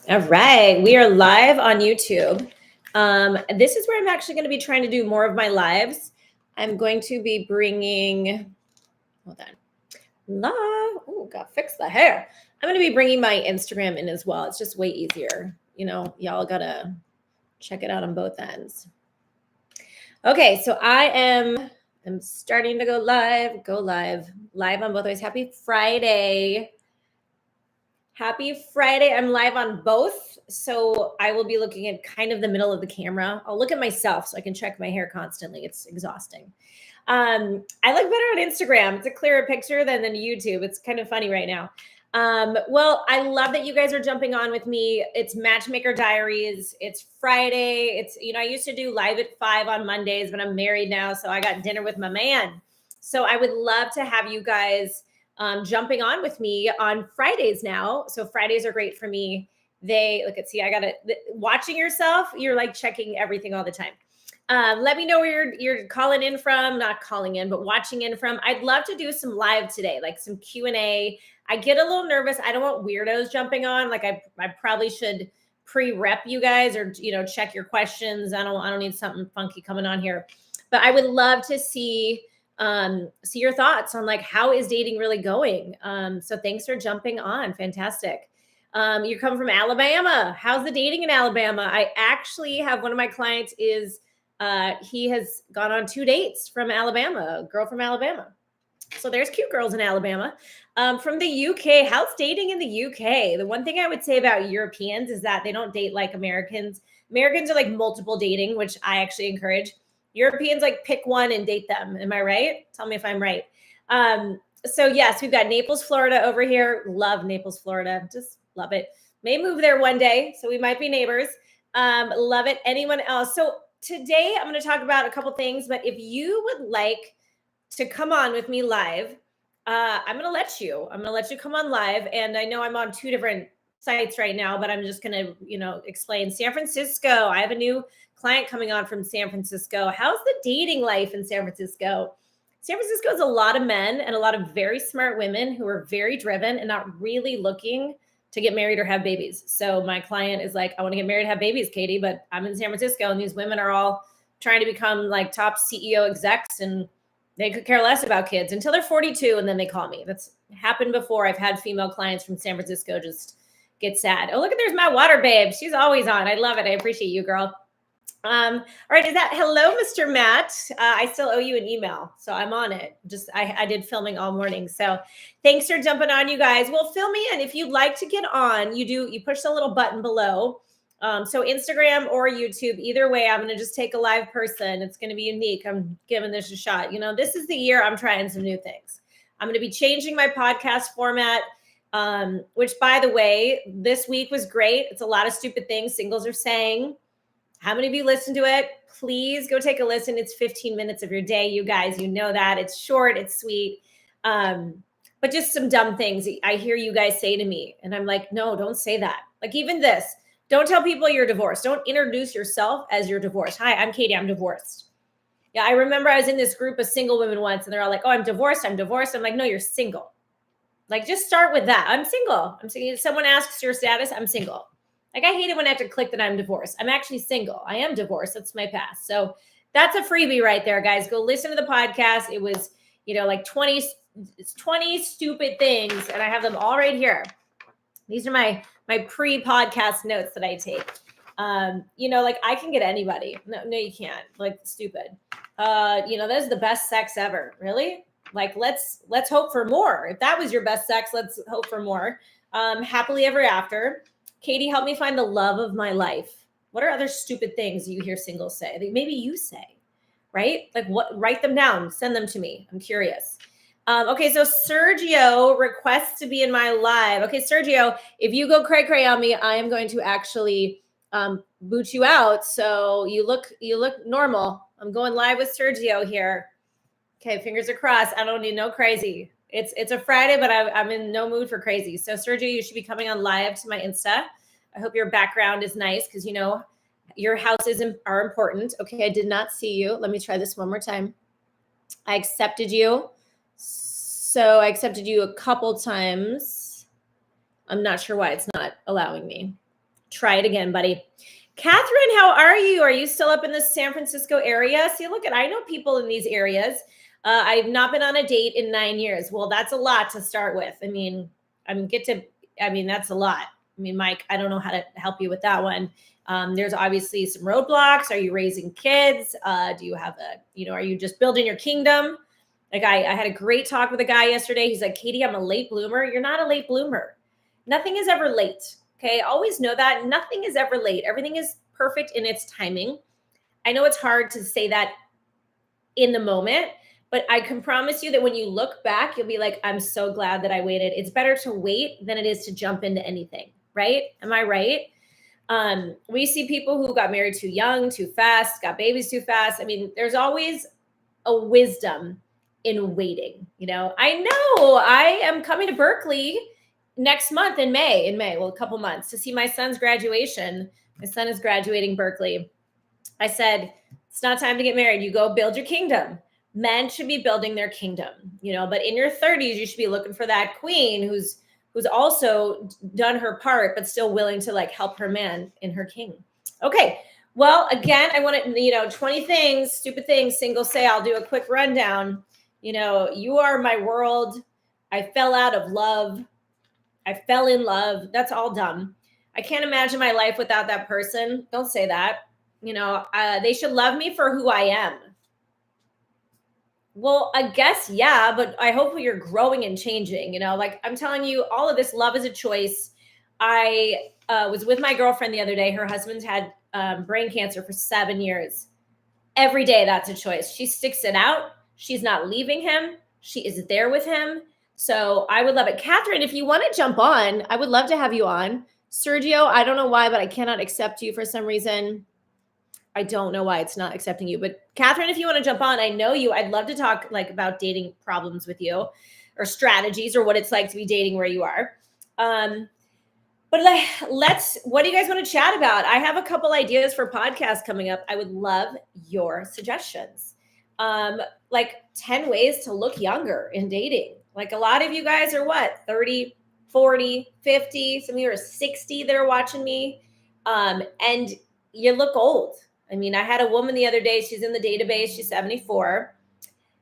All right, we are live on YouTube. This is where I'm actually going to be trying to do more of my lives. I'm going to be bringing, hold on, gotta fix the hair. I'm going to be bringing my Instagram in as well. It's just way easier. You know, y'all gotta check it out on both ends. Okay, so I'm starting to go live on both ways. Happy Friday. Happy Friday. I'm live on both. So I will be looking at kind of the middle of the camera. I'll look at myself so I can check my hair constantly. It's exhausting. I look better on Instagram. It's a clearer picture than YouTube. It's kind of funny right now. Well, I love that you guys are jumping on with me. It's Matchmaker Diaries. It's Friday. I used to do live at 5 on Mondays, but I'm married now. So I got dinner with my man. So I would love to have you guys jumping on with me on Fridays now. So Fridays are great for me. I got it. Watching yourself, you're like checking everything all the time. Let me know where you're calling in from, not calling in, but watching in from. I'd love to do some live today, like some Q&A. I get a little nervous. I don't want weirdos jumping on. Like I probably should pre-rep you guys or, check your questions. I don't need something funky coming on here, but I would love to see your thoughts on like, how is dating really going? So thanks for jumping on. Fantastic. You're coming from Alabama. How's the dating in Alabama? I actually have one of my clients he has gone on 2 dates from Alabama, a girl from Alabama. So there's cute girls in Alabama. From the UK, how's dating in the UK? The one thing I would say about Europeans is that they don't date like Americans. Americans are like multiple dating, which I actually encourage. Europeans like pick one and date them. Am I right? Tell me if I'm right. So yes, we've got Naples, Florida over here. Love Naples, Florida. Just love it. May move there one day, so we might be neighbors. Love it. Anyone else? So today I'm going to talk about a couple things, but if you would like to come on with me live, I'm going to let you come on live. And I know I'm on 2 different sites right now, but I'm just going to, explain San Francisco. I have a new client coming on from San Francisco. How's the dating life in San Francisco? San Francisco is a lot of men and a lot of very smart women who are very driven and not really looking to get married or have babies. So my client is like, I want to get married and have babies, Katy, but I'm in San Francisco and these women are all trying to become like top CEO execs and they could care less about kids until they're 42 and then they call me. That's happened before. I've had female clients from San Francisco just get sad. Oh, look at, there's my water babe. She's always on. I love it. I appreciate you, girl. All right. Hello, Mr. Matt. I still owe you an email, so I'm on it. I did filming all morning. So thanks for jumping on, you guys. Well, fill me in. If you'd like to get on, you push the little button below. So Instagram or YouTube, either way, I'm going to just take a live person. It's going to be unique. I'm giving this a shot. This is the year I'm trying some new things. I'm going to be changing my podcast format, which, by the way, this week was great. It's a lot of stupid things singles are saying. How many of you listened to it? Please go take a listen. It's 15 minutes of your day. You guys, you know that. It's short. It's sweet. But just some dumb things I hear you guys say to me. And I'm like, no, don't say that. Like even this. Don't tell people you're divorced. Don't introduce yourself as you're divorced. Hi, I'm Katy. I'm divorced. Yeah, I remember I was in this group of single women once, and they're all like, oh, I'm divorced. I'm divorced. I'm like, no, you're single. Like, just start with that. I'm single. If someone asks your status, I'm single. Like, I hate it when I have to click that I'm divorced. I'm actually single. I am divorced. That's my past. So that's a freebie right there, guys. Go listen to the podcast. It was, like 20 stupid things, and I have them all right here. These are my pre-podcast notes that I take. Like I can get anybody. No, you can't. Like stupid. That's the best sex ever. Really? Like let's hope for more. If that was your best sex, let's hope for more. Happily ever after. Katy, help me find the love of my life. What are other stupid things you hear singles say? That maybe you say, right? Like what? Write them down. Send them to me. I'm curious. Okay, so Sergio requests to be in my live. Okay, Sergio, if you go cray on me, I am going to actually boot you out. So you look normal. I'm going live with Sergio here. Okay, fingers are crossed. I don't need no crazy. It's a Friday, but I'm in no mood for crazy. So Sergio, you should be coming on live to my Insta. I hope your background is nice because your houses are important. Okay, I did not see you. Let me try this one more time. I accepted you. So I accepted you a couple times. I'm not sure why it's not allowing me. Try it again, buddy. Catherine, how are you? Are you still up in the San Francisco area? See, look, I know people in these areas. I've not been on a date in 9 years. Well, that's a lot to start with. I mean, that's a lot. I mean, Mike, I don't know how to help you with that one. There's obviously some roadblocks. Are you raising kids? Do you have are you just building your kingdom? Like I had a great talk with a guy yesterday. He's like, Katy, I'm a late bloomer. You're not a late bloomer. Nothing is ever late. Okay. Always know that nothing is ever late. Everything is perfect in its timing. I know it's hard to say that in the moment, but I can promise you that when you look back, you'll be like, I'm so glad that I waited. It's better to wait than it is to jump into anything. Right? Am I right? We see people who got married too young, too fast, got babies too fast. I mean, there's always a wisdom in waiting. I know I am coming to Berkeley next month in May, well, a couple months to see my son's graduation. My son is graduating Berkeley. I said, it's not time to get married. You go build your kingdom. Men should be building their kingdom, but in your 30s, you should be looking for that queen who's also done her part, but still willing to help her man in her king. Okay. Well, again, I want to, 20 things, stupid things, single say, I'll do a quick rundown. You are my world. I fell out of love. I fell in love. That's all dumb. I can't imagine my life without that person. Don't say that. They should love me for who I am. Well, I guess, yeah, but I hope you're growing and changing, I'm telling you, all of this, love is a choice. I was with my girlfriend the other day. Her husband's had brain cancer for 7 years. Every day, that's a choice. She sticks it out. She's not leaving him. She is there with him. So I would love it. Catherine, if you want to jump on, I would love to have you on. Sergio, I don't know why, but I cannot accept you for some reason. I don't know why it's not accepting you, but Catherine, if you want to jump on, I know you. I'd love to talk about dating problems with you, or strategies, or what it's like to be dating where you are. But what do you guys want to chat about? I have a couple ideas for podcasts coming up. I would love your suggestions. 10 ways to look younger in dating. A lot of you guys are 30, 40, 50. Some of you are 60 that are watching me. And you look old. I mean, I had a woman the other day. She's in the database. She's 74.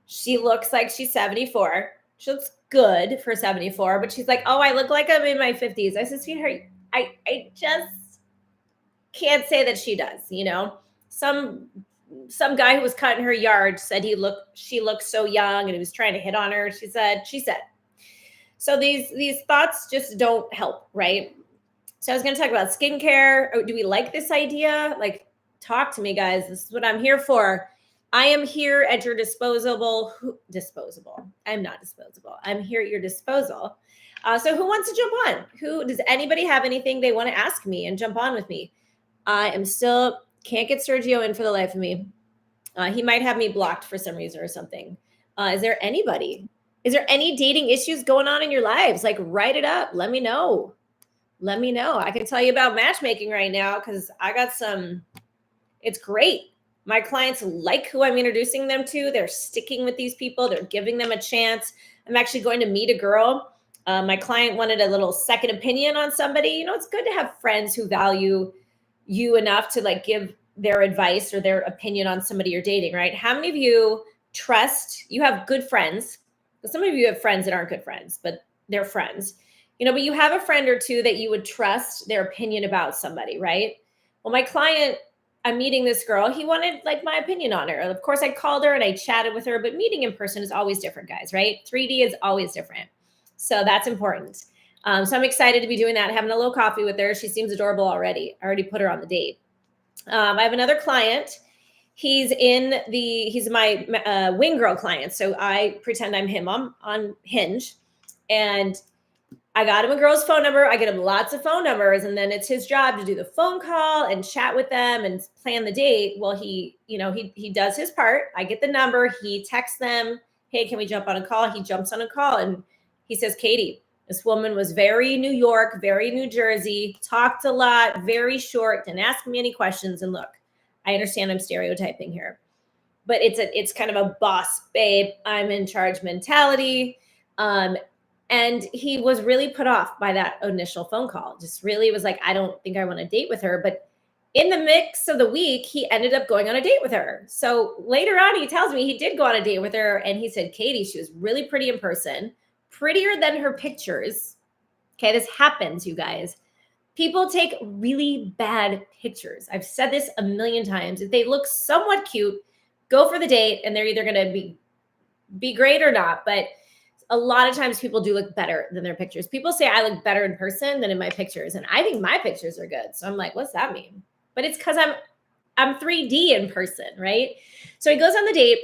She looks like she's 74. She looks good for 74, but she's like, oh, I look like I'm in my 50s. I said, sweetheart, I just can't say that she does. Some guy who was cutting her yard said she looked so young, and he was trying to hit on her. She said. So these thoughts just don't help, right? So I was going to talk about skincare. Do we like this idea? Talk to me, guys. This is what I'm here for. I am here at your disposable. I'm not disposable. I'm here at your disposal. So who wants to jump on? Does anybody have anything they want to ask me and jump on with me? I am still can't get Sergio in for the life of me. He might have me blocked for some reason or something. Is there anybody? Is there any dating issues going on in your lives? Write it up. Let me know. I can tell you about matchmaking right now because I got some. It's great. My clients like who I'm introducing them to. They're sticking with these people. They're giving them a chance. I'm actually going to meet a girl. My client wanted a little second opinion on somebody. It's good to have friends who value you enough to give their advice or their opinion on somebody you're dating, right? How many of you you have good friends? Some of you have friends that aren't good friends, but they're friends. But you have a friend or two that you would trust their opinion about somebody, right? Well, my client, I'm meeting this girl. He wanted my opinion on her. Of course, I called her and I chatted with her, but meeting in person is always different, guys, right? 3D is always different. So that's important. So I'm excited to be doing that, having a little coffee with her. She seems adorable already. I already put her on the date. I have another client. He's my wing girl client. So I pretend I'm him on Hinge, and I got him a girl's phone number. I get him lots of phone numbers, and then it's his job to do the phone call and chat with them and plan the date. Well, he does his part. I get the number. He texts them, hey, can we jump on a call? He jumps on a call, and he says, Katy, this woman was very New York, very New Jersey, talked a lot, very short, didn't ask me any questions. And look, I understand I'm stereotyping here, but it's kind of a boss babe, I'm in charge mentality. And he was really put off by that initial phone call. Just really was like, I don't think I want to date with her. But in the mix of the week, he ended up going on a date with her. So later on, he tells me he did go on a date with her. And he said, Katy, she was really pretty in person, prettier than her pictures. Okay, this happens, you guys. People take really bad pictures. I've said this a million times. If they look somewhat cute, go for the date, and they're either going to be great or not. But a lot of times people do look better than their pictures. People say I look better in person than in my pictures, and I think my pictures are good. So I'm like, what's that mean? But it's because I'm 3D in person, right? So he goes on the date.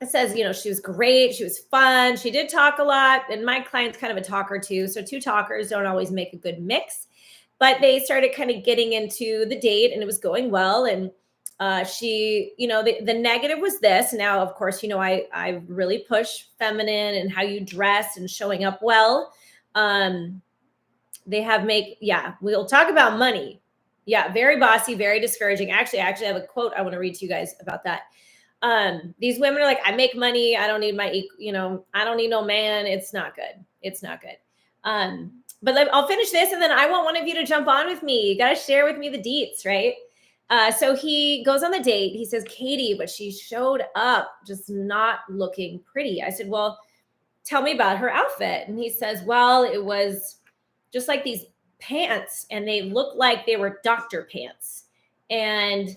It says, she was great. She was fun. She did talk a lot. And my client's kind of a talker too. So two talkers don't always make a good mix. But they started kind of getting into the date, and it was going well. And she, the negative was this. Now, of course, I really push feminine and how you dress and showing up well. We'll talk about money. Yeah, very bossy, very discouraging. Actually, I have a quote I want to read to you guys about that. These women are like, I make money. I don't need I don't need no man. It's not good. It's not good. But I'll finish this, and then I want one of you to jump on with me. You got to share with me the deets, right? So he goes on the date. He says, Katy, but she showed up just not looking pretty. I said, well, tell me about her outfit. And he says, well, it was just like these pants, and they looked like they were doctor pants. And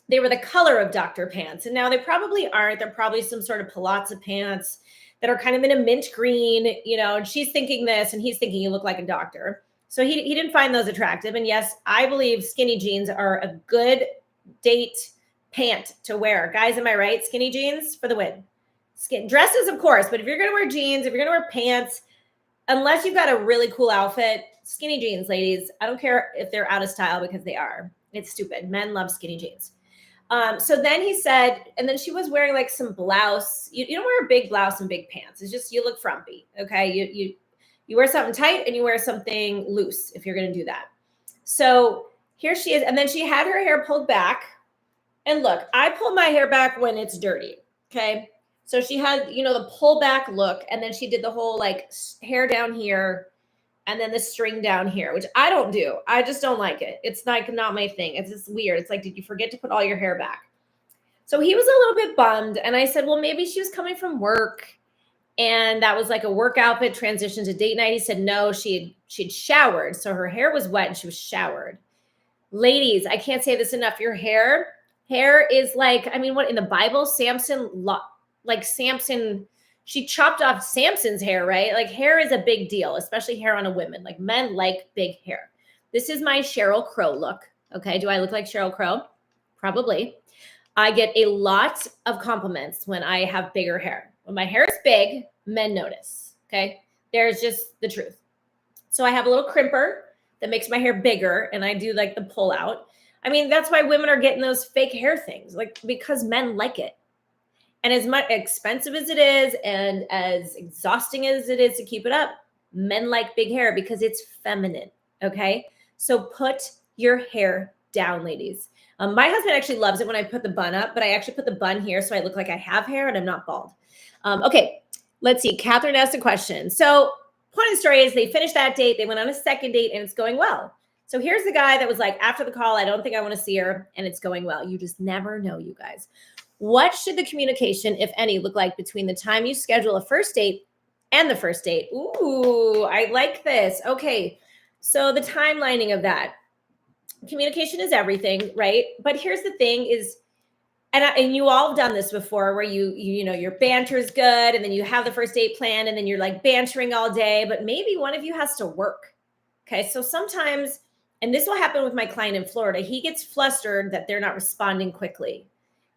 they were the color of doctor pants. And now they probably aren't. They're probably some sort of palazzo pants that are kind of in a mint green, and she's thinking this, and he's thinking you look like a doctor. So he didn't find those attractive. And yes, I believe skinny jeans are a good date pant to wear. Guys, am I right? Skinny jeans for the win. Dresses, of course, but if you're going to wear jeans, if you're going to wear pants, unless you've got a really cool outfit, skinny jeans, ladies, I don't care if they're out of style, because they are. It's stupid. Men love skinny jeans. So then he said, and then she was wearing like some blouse. You don't wear a big blouse and big pants. It's just, you look frumpy. Okay. You wear something tight, and you wear something loose if you're going to do that. So here she is. And then she had her hair pulled back. And look, I pull my hair back when it's dirty. Okay. So she had, the pull back look. And then she did the whole like hair down here, and then the string down here, which I don't do. I just don't like it. It's like not my thing. It's just weird. It's like, did you forget to put all your hair back? So he was a little bit bummed. And I said, well, maybe she was coming from work, and that was like a work outfit transition to date night. He said, no, she'd showered. So her hair was wet, and she was showered. Ladies, I can't say this enough. Your hair is like, what in the Bible, Samson, she chopped off Samson's hair, right? Like, hair is a big deal, especially hair on a woman. Like, men like big hair. This is my Sheryl Crow look. Okay. Do I look like Sheryl Crow? Probably. I get a lot of compliments when I have bigger hair. When my hair is big, men notice. Okay. There's just the truth. So I have a little crimper that makes my hair bigger, and I do like the pull out. That's why women are getting those fake hair things, like, because men like it. And as much expensive as it is, and as exhausting as it is to keep it up, men like big hair because it's feminine. Okay. So put your hair down, ladies. My husband actually loves it when I put the bun up, but I actually put the bun here so I look like I have hair and I'm not bald. Okay. Let's see. Catherine asked a question. So point of the story is they finished that date. They went on a second date, and it's going well. So here's the guy that was like, after the call, I don't think I want to see her, and it's going well. You just never know, you guys. What should the communication, if any, look like between the time you schedule a first date and the first date? Ooh, I like this. Okay. So the timelining of that. Communication is everything, right? But here's the thing is, and you all have done this before, where your banter is good, and then you have the first date plan, and then you're like bantering all day, but maybe one of you has to work. Okay. So sometimes, and this will happen with my client in Florida, he gets flustered that they're not responding quickly.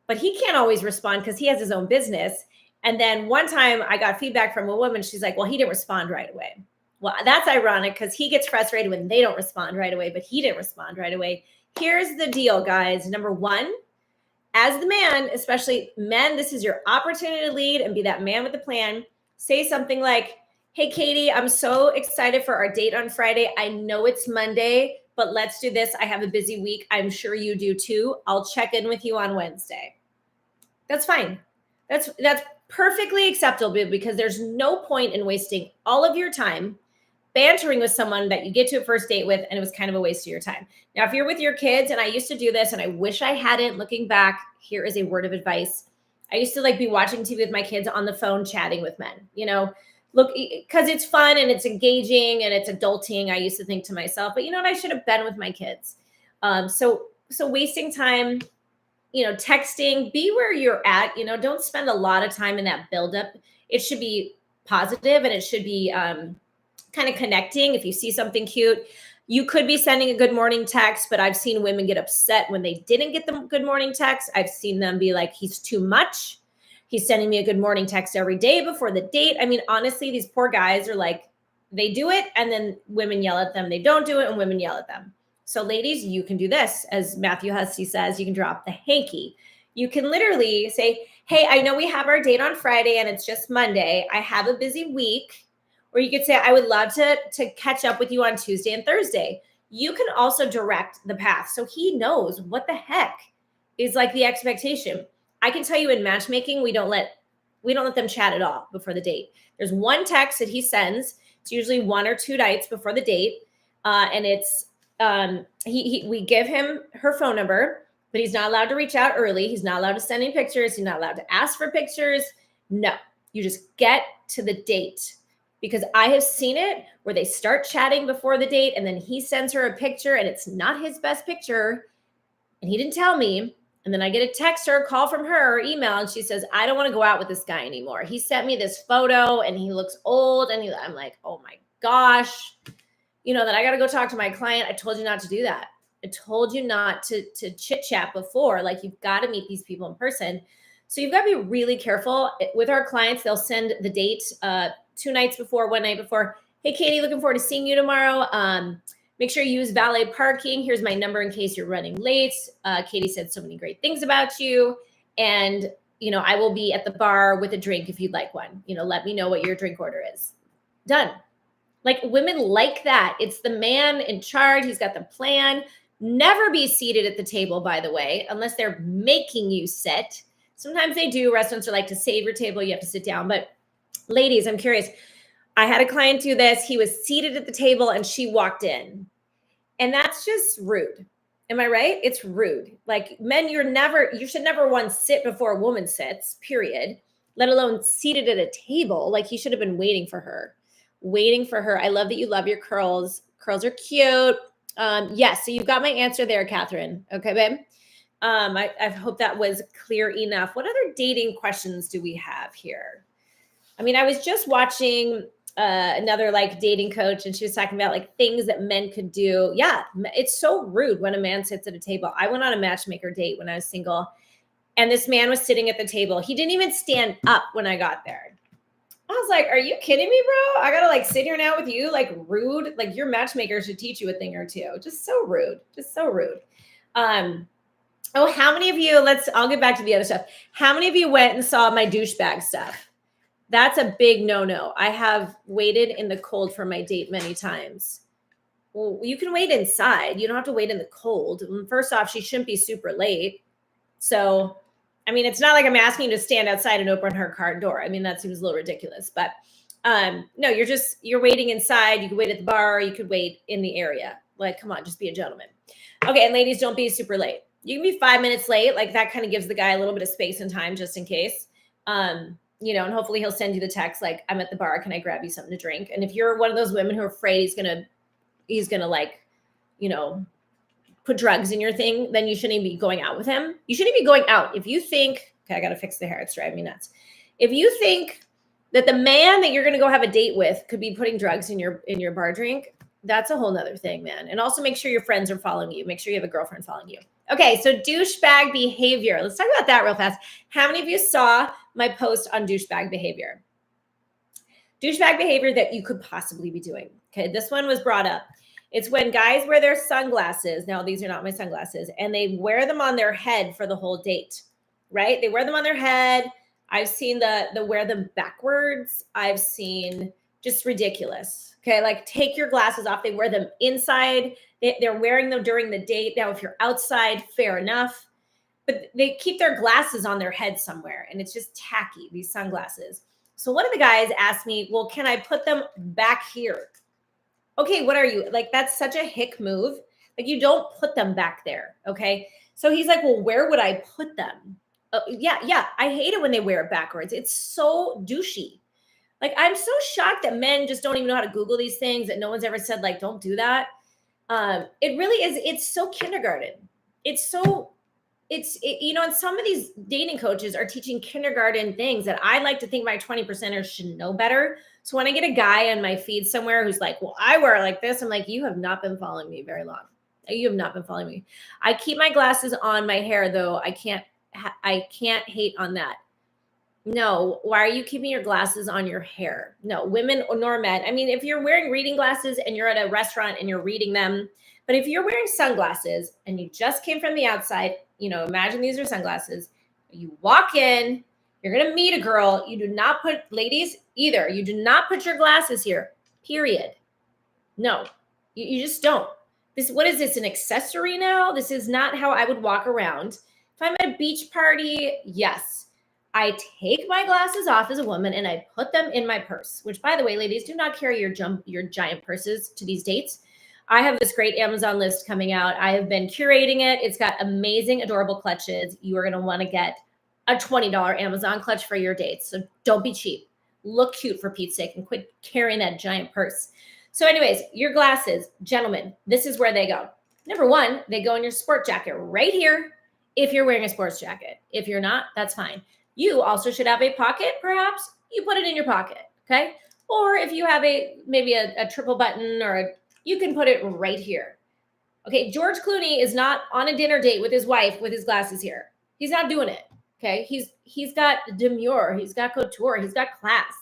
But he can't always respond because he has his own business. And then one time I got feedback from a woman. She's like, well, he didn't respond right away. Well, that's ironic because he gets frustrated when they don't respond right away, but he didn't respond right away. Here's the deal, guys. Number one, as the man, especially men, this is your opportunity to lead and be that man with the plan. Say something like, hey, Katy, I'm so excited for our date on Friday. I know it's Monday, but let's do this. I have a busy week. I'm sure you do too. I'll check in with you on Wednesday. That's fine. That's perfectly acceptable because there's no point in wasting all of your time bantering with someone that you get to a first date with, and it was kind of a waste of your time. Now, if you're with your kids, and I used to do this, and I wish I hadn't, looking back, here is a word of advice. I used to be watching TV with my kids on the phone, chatting with men, look, because it's fun and it's engaging and it's adulting. I used to think to myself, but you know what? I should have been with my kids. So wasting time, texting, be where you're at, don't spend a lot of time in that buildup. It should be positive and it should be, kind of connecting. If you see something cute, you could be sending a good morning text, but I've seen women get upset when they didn't get the good morning text. I've seen them be like, he's too much. He's sending me a good morning text every day before the date. I mean, honestly, these poor guys are like, they do it and then women yell at them. They don't do it and women yell at them. So ladies, you can do this. As Matthew Hussey says, you can drop the hanky. You can literally say, hey, I know we have our date on Friday and it's just Monday. I have a busy week. Or you could say, I would love to catch up with you on Tuesday and Thursday. You can also direct the path. So he knows what the heck is like the expectation. I can tell you in matchmaking, we don't let them chat at all before the date. There's one text that he sends. It's usually 1 or 2 nights before the date. And it's, we give him her phone number, but he's not allowed to reach out early. He's not allowed to send any pictures. He's not allowed to ask for pictures. No, you just get to the date. Because I have seen it where they start chatting before the date and then he sends her a picture and it's not his best picture and he didn't tell me. And then I get a text or a call from her or email and she says, I don't want to go out with this guy anymore. He sent me this photo and he looks old and I'm like, oh my gosh, then I got to go talk to my client. I told you not to do that. I told you not to chit chat before. Like, you've got to meet these people in person. So you've got to be really careful with our clients. They'll send the date 2 nights before, 1 night before. Hey, Katy, looking forward to seeing you tomorrow. Make sure you use valet parking. Here's my number in case you're running late. Katy said so many great things about you. And, I will be at the bar with a drink if you'd like one. Let me know what your drink order is. Done. Like, women like that. It's the man in charge. He's got the plan. Never be seated at the table, by the way, unless they're making you sit. Sometimes they do. Restaurants are like, to save your table, you have to sit down. But ladies, I'm curious. I had a client do this. He was seated at the table and she walked in. And that's just rude. Am I right? It's rude. Like, men, you should never one sit before a woman sits, period, let alone seated at a table. Like, he should have been waiting for her. I love that you love your curls. Curls are cute. Yes. So you've got my answer there, Catherine. Okay, babe. I hope that was clear enough. What other dating questions do we have here? I mean, I was just watching another dating coach, and she was talking about things that men could do. Yeah, it's so rude when a man sits at a table. I went on a matchmaker date when I was single, and this man was sitting at the table. He didn't even stand up when I got there. I was like, are you kidding me, bro? I gotta sit here now with you, rude. Your matchmaker should teach you a thing or two. Just so rude. Oh, how many of you, I'll get back to the other stuff. How many of you went and saw my douchebag stuff? That's a big no-no. I have waited in the cold for my date many times. Well, you can wait inside. You don't have to wait in the cold. First off, she shouldn't be super late. So, I mean, it's not like I'm asking you to stand outside and open her car door. I mean, that seems a little ridiculous. But no, you're waiting inside. You could wait at the bar. You could wait in the area. Come on, just be a gentleman. Okay, and ladies, don't be super late. You can be 5 minutes late. That kind of gives the guy a little bit of space and time just in case. And hopefully he'll send you the text I'm at the bar. Can I grab you something to drink? And if you're one of those women who are afraid he's gonna put drugs in your thing, then you shouldn't be going out with him. You shouldn't be going out. If you think, okay, I got to fix the hair. It's driving me nuts. If you think that the man that you're going to go have a date with could be putting drugs in your bar drink, that's a whole nother thing, man. And also make sure your friends are following you. Make sure you have a girlfriend following you. Okay, so douchebag behavior. Let's talk about that real fast. How many of you saw my post on douchebag behavior? Douchebag behavior that you could possibly be doing. Okay, this one was brought up. It's when guys wear their sunglasses. Now, these are not my sunglasses. And they wear them on their head for the whole date, right? They wear them on their head. I've seen the wear them backwards. I've seen just ridiculous. Okay, take your glasses off. They wear them inside. They're wearing them during the date. Now, if you're outside, fair enough. but they keep their glasses on their head somewhere, and it's just tacky, these sunglasses. So one of the guys asked me, well, can I put them back here? Okay, what are you? Like, that's such a hick move. Like, you don't put them back there, okay? So he's like, well, where would I put them? Yeah, I hate it when they wear it backwards. It's so douchey. Like, I'm so shocked that men just don't even know how to Google these things, that no one's ever said, like, don't do that. It really is. It's so kindergarten. And some of these dating coaches are teaching kindergarten things that I like to think my 20%ers should know better. So when I get a guy on my feed somewhere who's like, well, I wear it like this, I'm like, you have not been following me very long. You have not been following me. I keep my glasses on my hair, though. I can't hate on that. No, why are you keeping your glasses on your hair? No, women nor men. I mean, if you're wearing reading glasses and you're at a restaurant and you're reading them, but if you're wearing sunglasses and you just came from the outside, imagine these are sunglasses. You walk in, you're going to meet a girl. You do not put, ladies either, you do not put your glasses here, period. No, you just don't. What is this, an accessory now? This is not how I would walk around. If I'm at a beach party, yes. I take my glasses off as a woman and I put them in my purse, which, by the way, ladies, do not carry your giant purses to these dates. I have this great Amazon list coming out. I have been curating it. It's got amazing, adorable clutches. You are going to want to get a $20 Amazon clutch for your dates. So don't be cheap. Look cute, for Pete's sake, and quit carrying that giant purse. So anyways, your glasses, gentlemen, this is where they go. Number one, they go in your sport jacket right here if you're wearing a sports jacket. If you're not, that's fine. You also should have a pocket, perhaps. You put it in your pocket, okay? Or if you have maybe a triple button you can put it right here. Okay, George Clooney is not on a dinner date with his wife with his glasses here. He's not doing it, okay? He's got demure, he's got couture, he's got class.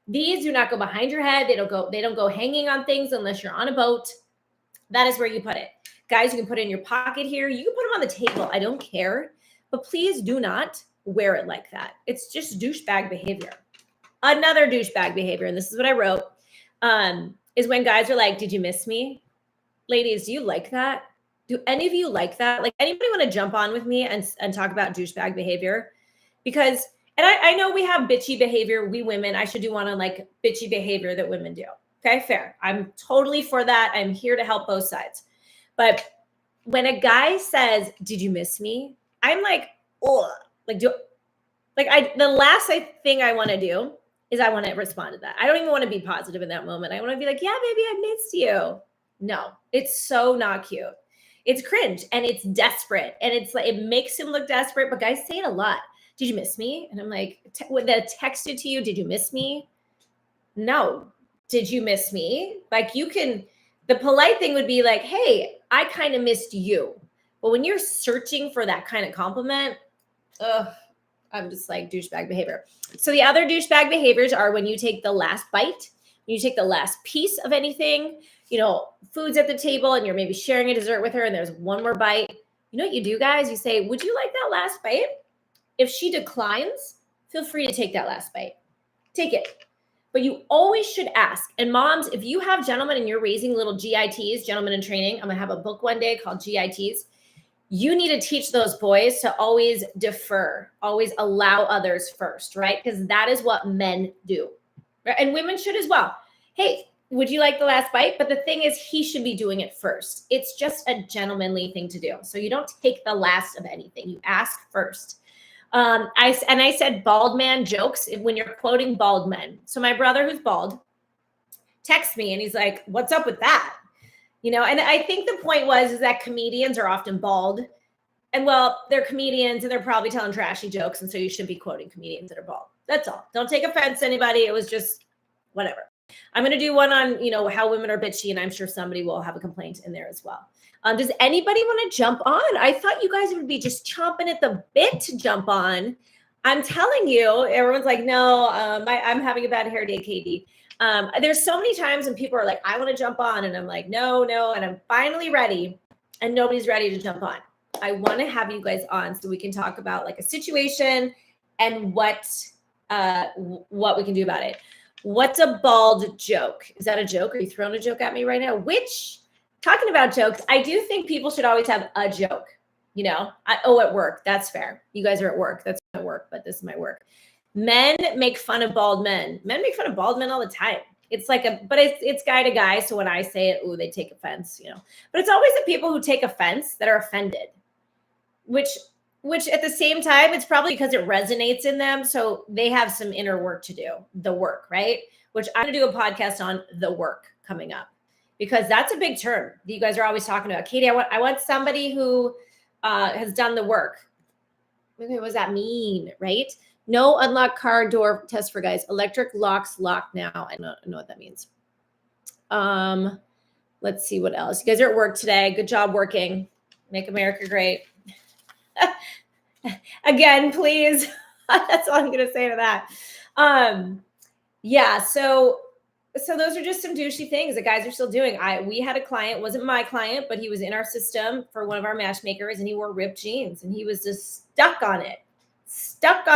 These do not go behind your head. They don't go hanging on things unless you're on a boat. That is where you put it. Guys, you can put it in your pocket here. You can put them on the table. I don't care. But please do not wear it like that. It's just douchebag behavior. Another douchebag behavior, and this is what I wrote, is when guys are like, did you miss me? Ladies, do you like that? Do any of you like that? Like, anybody want to jump on with me and talk about douchebag behavior? Because, and I know we have bitchy behavior, we women. I should do one on like bitchy behavior that women do. Okay, fair. I'm totally for that. I'm here to help both sides. But when a guy says, did you miss me? I'm like, oh, the last thing I want to do is I want to respond to that. I don't even want to be positive in that moment. I want to be like, yeah, baby, I missed you. No, it's so not cute. It's cringe and it's desperate. And it's like, it makes him look desperate, but guys say it a lot. Did you miss me? And I'm like, when they texted to you, did you miss me? No. Did you miss me? Like, the polite thing would be like, hey, I kind of missed you. But when you're searching for that kind of compliment, I'm just like douchebag behavior. So the other douchebag behaviors are when you take the last bite, when you take the last piece of anything, food's at the table and you're maybe sharing a dessert with her and there's one more bite. You know what you do, guys? You say, would you like that last bite? If she declines, feel free to take that last bite. Take it. But you always should ask. And moms, if you have gentlemen and you're raising little GITs, gentlemen in training, I'm going to have a book one day called GITs. You need to teach those boys to always defer, always allow others first, right? Because that is what men do. Right? And women should as well. Hey, would you like the last bite? But the thing is, he should be doing it first. It's just a gentlemanly thing to do. So you don't take the last of anything. You ask first. I said bald man jokes when you're quoting bald men. So my brother, who's bald, texts me and he's like, what's up with that? And I think the point is that comedians are often bald, and well, they're comedians and they're probably telling trashy jokes. And so you shouldn't be quoting comedians that are bald. That's all. Don't take offense to anybody. It was just whatever. I'm going to do one on, how women are bitchy, and I'm sure somebody will have a complaint in there as well. Does anybody want to jump on? I thought you guys would be just chomping at the bit to jump on. I'm telling you, everyone's like, no, I'm having a bad hair day, Katy. There's so many times when people are like, I want to jump on. And I'm like, no. And I'm finally ready. And nobody's ready to jump on. I want to have you guys on so we can talk about like a situation and what we can do about it. What's a bald joke? Is that a joke? Are you throwing a joke at me right now? Talking about jokes, I do think people should always have a joke. At work. That's fair. You guys are at work. That's my work, but this is my work. Men make fun of bald men. Men make fun of bald men all the time. It's it's guy to guy. So when I say it, they take offense, but it's always the people who take offense that are offended, which at the same time, it's probably because it resonates in them. So they have some inner work to do, the work, right? Which I'm going to do a podcast on the work coming up, because that's a big term that you guys are always talking about. Katy, I want somebody who has done the work. Okay, what does that mean, right? No unlock car door test for guys. Electric locks locked now. I don't know what that means. Let's see what else. You guys are at work today. Good job working. Make America great. Again, please. That's all I'm going to say to that. Yeah. So those are just some douchey things that guys are still doing. We had a client, wasn't my client, but he was in our system for one of our matchmakers, and he wore ripped jeans, and he was just stuck on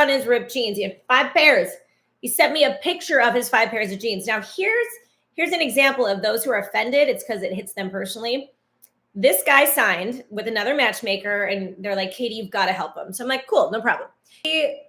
his ripped jeans. He had 5 pairs. He sent me a picture of his 5 pairs of jeans. Now here's an example of those who are offended. It's because it hits them personally. This guy signed with another matchmaker, and they're like, Katy, you've got to help him. So I'm like, cool, no problem. He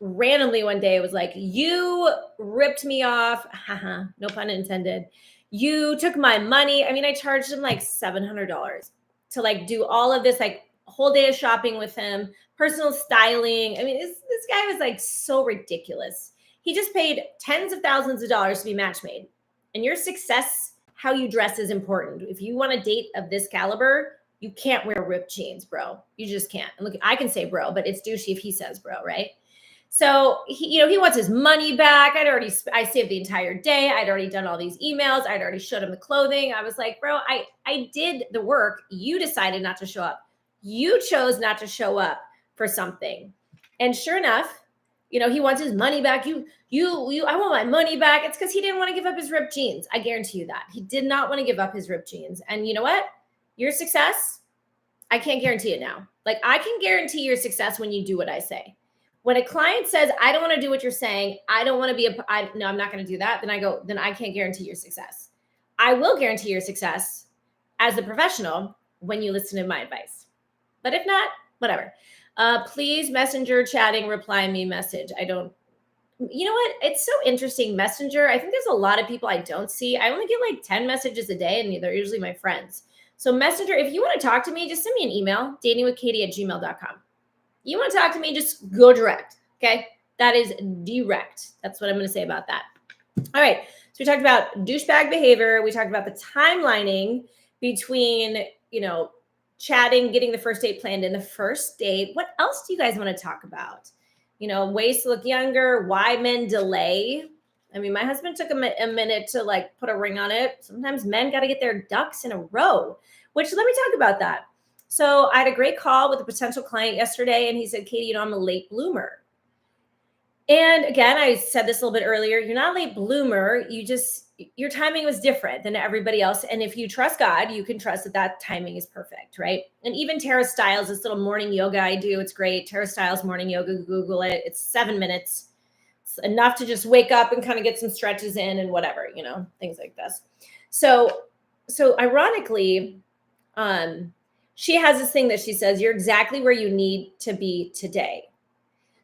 randomly one day was like, you ripped me off. Haha, no pun intended. You took my money. I mean, I charged him like $700 to like do all of this, like whole day of shopping with him, personal styling. I mean, this guy was like so ridiculous. He just paid tens of thousands of dollars to be match made. And your success, how you dress, is important. If you want a date of this caliber, you can't wear ripped jeans, bro. You just can't. And look, I can say bro, but it's douchey if he says bro, right? So he wants his money back. I saved the entire day. I'd already done all these emails. I'd already showed him the clothing. I was like, bro, I did the work. You decided not to show up. You chose not to show up for something. And sure enough, he wants his money back. I want my money back. It's because he didn't want to give up his ripped jeans. I guarantee you that. He did not want to give up his ripped jeans. And you know what? Your success, I can't guarantee it now. Like, I can guarantee your success when you do what I say. When a client says, I don't want to do what you're saying, I don't want to be no, I'm not going to do that. Then I can't guarantee your success. I will guarantee your success as a professional when you listen to my advice. But if not, whatever. Please messenger chatting, reply me message. You know what? It's so interesting. Messenger. I think there's a lot of people I don't see. I only get like 10 messages a day, and they're usually my friends. So Messenger, if you want to talk to me, just send me an email, datingwithkaty@gmail.com. You want to talk to me, just go direct. Okay. That is direct. That's what I'm going to say about that. All right. So we talked about douchebag behavior. We talked about the timelining between, chatting, getting the first date planned, and the first date. What else do you guys want to talk about? Ways to look younger, why men delay. I mean, my husband took a minute to like put a ring on it. Sometimes men got to get their ducks in a row, which let me talk about that. So I had a great call with a potential client yesterday, and he said, Katy, I'm a late bloomer. And again, I said this a little bit earlier, you're not a late bloomer. Your timing was different than everybody else. And if you trust God, you can trust that timing is perfect, right? And even Tara Stiles, this little morning yoga I do, it's great. Tara Stiles morning yoga, Google it. It's 7 minutes. It's enough to just wake up and kind of get some stretches in and whatever, things like this. So ironically, she has this thing that she says, you're exactly where you need to be today.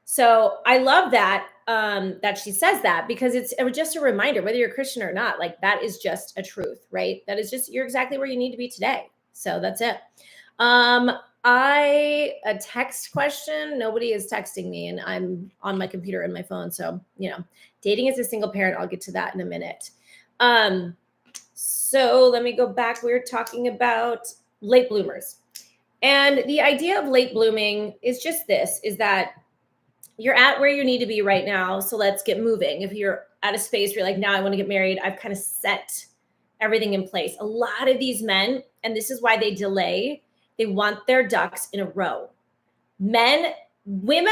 So I love that, that she says that, because it's just a reminder, whether you're a Christian or not, like that is just a truth, right? That is just, you're exactly where you need to be today. So that's it. A text question, nobody is texting me, and I'm on my computer and my phone. So, dating as a single parent, I'll get to that in a minute. So let me go back. We were talking about late bloomers. And the idea of late blooming is just this, is that you're at where you need to be right now. So let's get moving. If you're at a space where you're like, now I want to get married, I've kind of set everything in place. A lot of these men, and this is why they delay, they want their ducks in a row. Women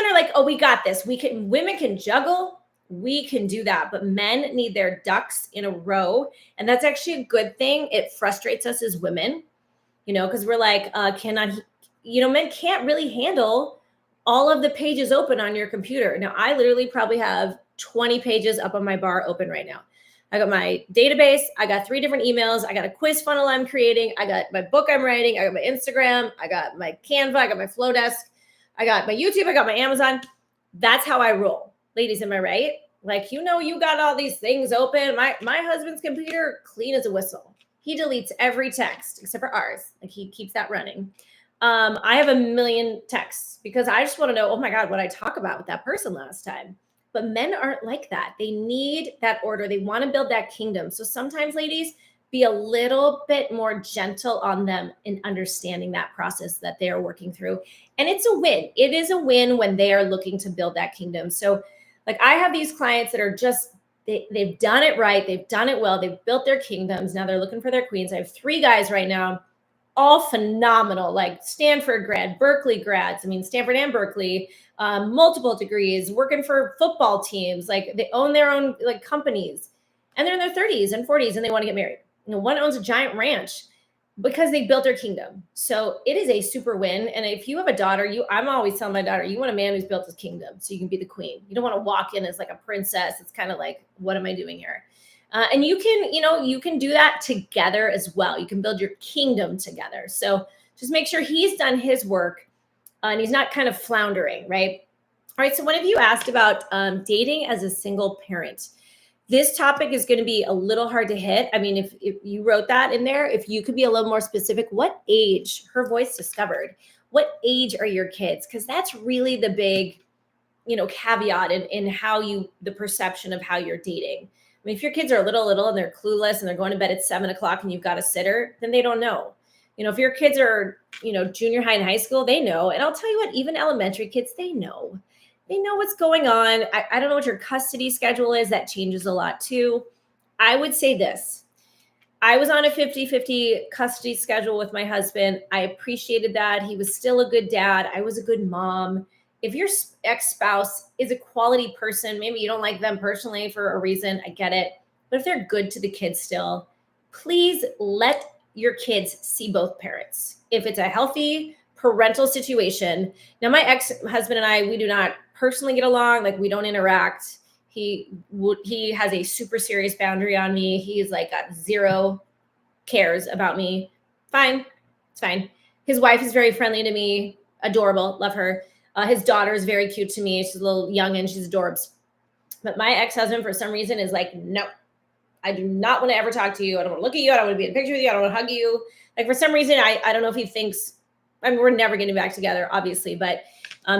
are like, oh, we got this. Women can juggle. We can do that. But men need their ducks in a row. And that's actually a good thing. It frustrates us as women, because we're like, men can't really handle all of the pages open on your computer. Now, I literally probably have 20 pages up on my bar open right now. I got my database. I got 3 different emails. I got a quiz funnel I'm creating. I got my book I'm writing. I got my Instagram. I got my Canva. I got my Flowdesk. I got my YouTube. I got my Amazon. That's how I roll. Ladies, am I right? Like, you got all these things open. My husband's computer, clean as a whistle. He deletes every text except for ours. Like, he keeps that running. I have a million texts because I just want to know, oh my God, what I talk about with that person last time. But men aren't like that. They need that order. They want to build that kingdom. So sometimes, ladies, be a little bit more gentle on them in understanding that process that they are working through. And it's a win. It is a win when they are looking to build that kingdom. So, like, I have these clients that are just, they've done it right. They've done it well. They've built their kingdoms. Now they're looking for their queens. I have 3 guys right now, all phenomenal, like Stanford grad, Berkeley grads. I mean, Stanford and Berkeley, multiple degrees, working for football teams. Like, they own their own like companies, and they're in their 30s and 40s, and they want to get married. One owns a giant ranch because they built their kingdom. So it is a super win. And if you have a daughter, I'm always telling my daughter, you want a man who's built his kingdom so you can be the queen. You don't want to walk in as like a princess. It's kind of like, what am I doing here? And you can do that together as well. You can build your kingdom together. So just make sure he's done his work and he's not kind of floundering, right? All right. So one of you asked about dating as a single parent. This topic is going to be a little hard to hit. I mean, if you wrote that in there, if you could be a little more specific, what age, her voice discovered, what age are your kids? Because that's really the big, caveat in how the perception of how you're dating. I mean, if your kids are little and they're clueless and they're going to bed at 7:00 and you've got a sitter, then they don't know. If your kids are, junior high and high school, they know. And I'll tell you what, even elementary kids, they know. They know what's going on. I don't know what your custody schedule is. That changes a lot too. I would say this. I was on a 50-50 custody schedule with my husband. I appreciated that. He was still a good dad. I was a good mom. If your ex-spouse is a quality person, maybe you don't like them personally for a reason, I get it. But if they're good to the kids still, please let your kids see both parents. If it's a healthy parental situation. Now, my ex-husband and I, we do not personally get along. Like, we don't interact. He has a super serious boundary on me. He's like got 0 cares about me. Fine. It's fine. His wife is very friendly to me. Adorable. Love her. His daughter is very cute to me. She's a little young and she's adorbs. But my ex-husband, for some reason, is like, no, I do not want to ever talk to you. I don't want to look at you. I don't want to be in a picture with you. I don't want to hug you. Like, for some reason, I don't know if he thinks, I mean, we're never getting back together, obviously, but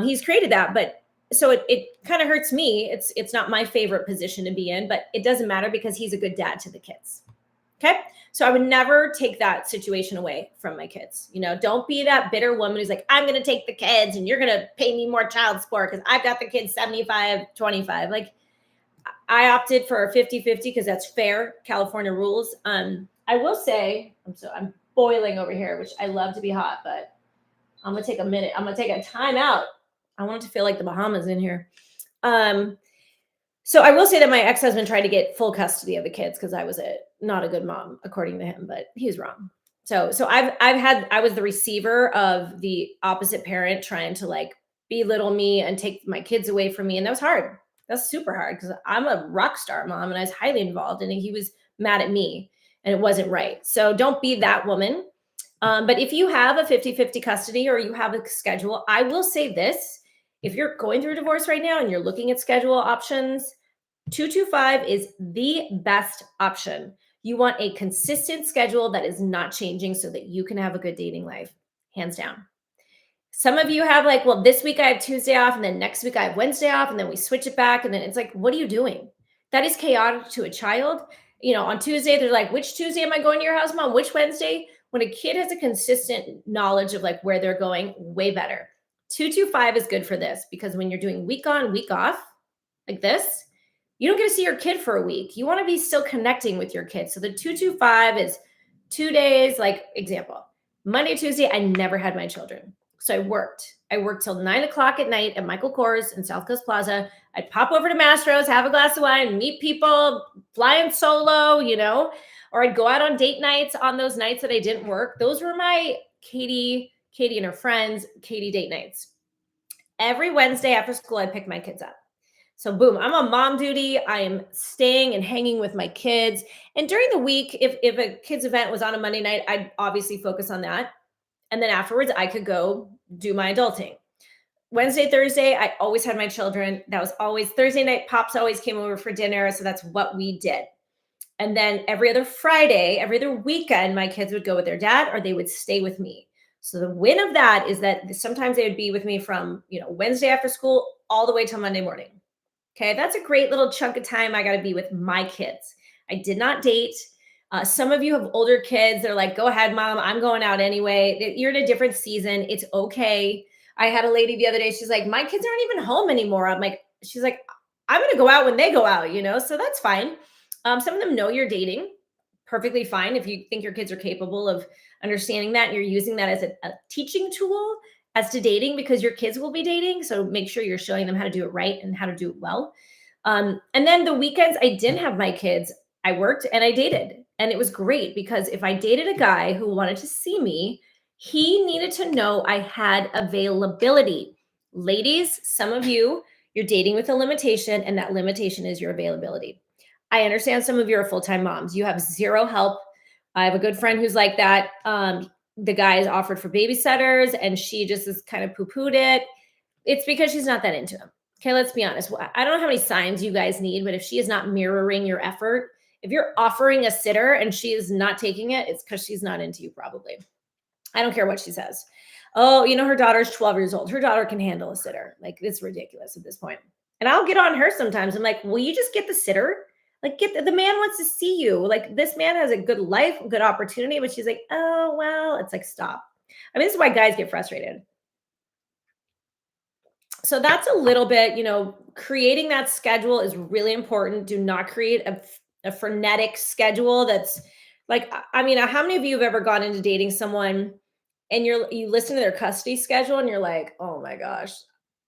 he's created that. But so it kind of hurts me. It's not my favorite position to be in, but it doesn't matter because he's a good dad to the kids. Okay. So I would never take that situation away from my kids. Don't be that bitter woman who's like, I'm going to take the kids and you're going to pay me more child support because I've got the kids 75-25. Like, I opted for a 50-50 because that's fair. California rules. I will say, I'm boiling over here, which I love to be hot, but I'm going to take a minute. I'm going to take a time out. I want it to feel like the Bahamas in here. So I will say that my ex-husband tried to get full custody of the kids because I was not a good mom, according to him, but he was wrong. So I was the receiver of the opposite parent trying to like belittle me and take my kids away from me. And that was hard. That's super hard because I'm a rock star mom and I was highly involved and he was mad at me and it wasn't right. So don't be that woman. But if you have a 50-50 custody or you have a schedule, I will say this. If you're going through a divorce right now and you're looking at schedule options, 2-2-5 is the best option. You want a consistent schedule that is not changing so that you can have a good dating life, hands down. Some of you have like, well, this week I have Tuesday off and then next week I have Wednesday off and then we switch it back. And then it's like, what are you doing? That is chaotic to a child. On Tuesday, they're like, which Tuesday am I going to your house, Mom? Which Wednesday? When a kid has a consistent knowledge of like where they're going, way better. 2-2-5 is good for this because when you're doing week on, week off like this, you don't get to see your kid for a week. You want to be still connecting with your kid. So the 2-2-5 is 2 days, like example, Monday, Tuesday, I never had my children. So I worked till 9:00 at night at Michael Kors in South Coast Plaza. I'd pop over to Mastro's, have a glass of wine, meet people, flying solo, or I'd go out on date nights on those nights that I didn't work. Those were my Katy and her friends, Katy date nights. Every Wednesday after school, I'd pick my kids up. So boom, I'm on mom duty. I am staying and hanging with my kids. And during the week, if a kids event was on a Monday night, I'd obviously focus on that. And then afterwards, I could go do my adulting. Wednesday, Thursday, I always had my children. That was always Thursday night. Pops always came over for dinner. So that's what we did. And then every other Friday, every other weekend, my kids would go with their dad or they would stay with me. So the win of that is that sometimes they would be with me from, Wednesday after school all the way till Monday morning. Okay, that's a great little chunk of time I got to be with my kids. I did not date. Some of you have older kids. They're like, go ahead, mom. I'm going out anyway. You're in a different season. It's okay. I had a lady the other day. She's like, my kids aren't even home anymore. She's like, I'm going to go out when they go out, so that's fine. Some of them know you're dating. Perfectly fine if you think your kids are capable of understanding that and you're using that as a teaching tool as to dating because your kids will be dating. So make sure you're showing them how to do it right and how to do it well. And then the weekends I didn't have my kids, I worked and I dated. And it was great because if I dated a guy who wanted to see me, he needed to know I had availability. Ladies, some of you, you're dating with a limitation, and that limitation is your availability. I understand some of you are full-time moms. You have zero help. I have a good friend who's like that. The guy is offered for babysitters and she just is kind of poo-pooed it. It's because she's not that into him. Okay, let's be honest. I don't know how many signs you guys need, but if she is not mirroring your effort, if you're offering a sitter and she is not taking it, it's because she's not into you probably. I don't care what she says. Oh, her daughter's 12 years old. Her daughter can handle a sitter. Like, it's ridiculous at this point. And I'll get on her sometimes. I'm like, will you just get the sitter? Like, the man wants to see you. Like, this man has a good life, good opportunity. But she's like, oh, well, it's like, stop. I mean, this is why guys get frustrated. So that's a little bit, creating that schedule is really important. Do not create a frenetic schedule that's like, I mean, how many of you have ever gone into dating someone and you listen to their custody schedule and you're like, oh my gosh,